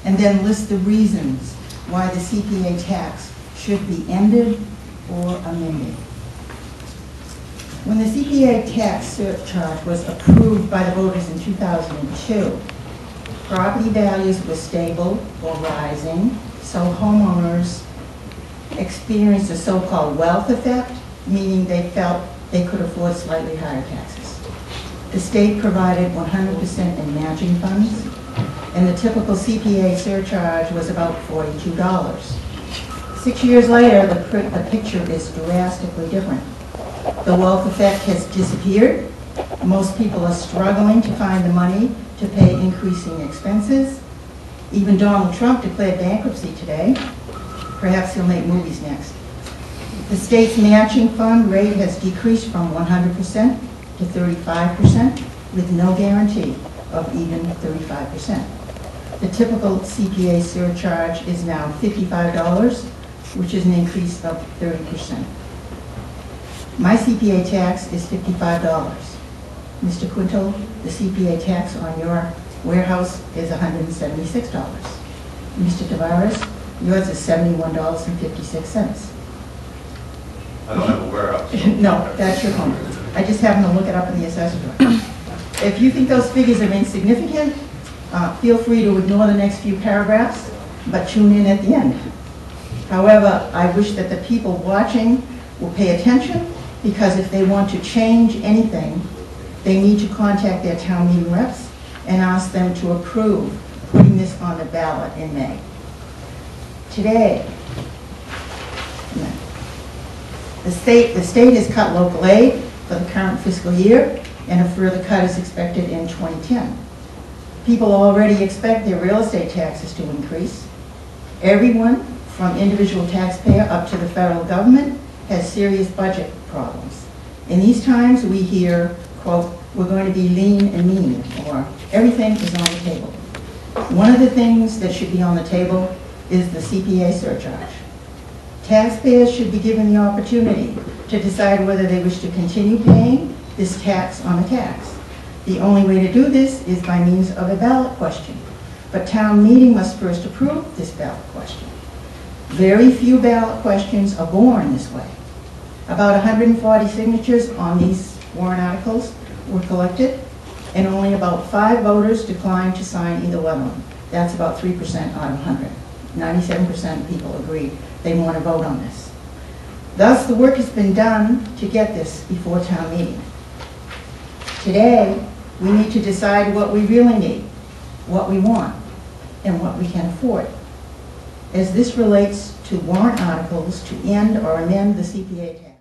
and then list the reasons why the CPA tax should be ended or amended. When the CPA tax surcharge was approved by the voters in 2002, property values were stable or rising, so homeowners experienced a so-called wealth effect, meaning they felt they could afford slightly higher taxes. The state provided 100% in matching funds, and the typical CPA surcharge was about $42. 6 years later, the picture is drastically different. The wealth effect has disappeared. Most people are struggling to find the money to pay increasing expenses. Even Donald Trump declared bankruptcy today. Perhaps he'll make movies next. The state's matching fund rate has decreased from 100% to 35%, with no guarantee of even 35%. The typical CPA surcharge is now $55, which is an increase of 30%. My CPA tax is $55. Mr. Quinto, the CPA tax on your warehouse is $176. Mr. Tavares, yours is $71.56. I don't have a warehouse. No, that's your home. I just happened to look it up in the assessor's record. If you think those figures are insignificant, feel free to ignore the next few paragraphs, but tune in at the end. However, I wish that the people watching will pay attention, because if they want to change anything, they need to contact their town meeting reps and ask them to approve putting this on the ballot in May. Today, the state has cut local aid for the current fiscal year, and a further cut is expected in 2010. People already expect their real estate taxes to increase. Everyone, from individual taxpayer up to the federal government, has serious budget problems. In these times, we hear, quote, "We're going to be lean and mean," or "Everything is on the table." One of the things that should be on the table is the CPA surcharge. Taxpayers should be given the opportunity to decide whether they wish to continue paying this tax on the tax. The only way to do this is by means of a ballot question, but town meeting must first approve this ballot question. Very few ballot questions are born this way. About 140 signatures on these warrant articles were collected, and only about 5 voters declined to sign either one of them. That's about 3% out of 100. 97% of people agreed they want to vote on this. Thus, the work has been done to get this before town meeting. Today, we need to decide what we really need, what we want, and what we can afford. As this relates to warrant articles to end or amend the CPA tax.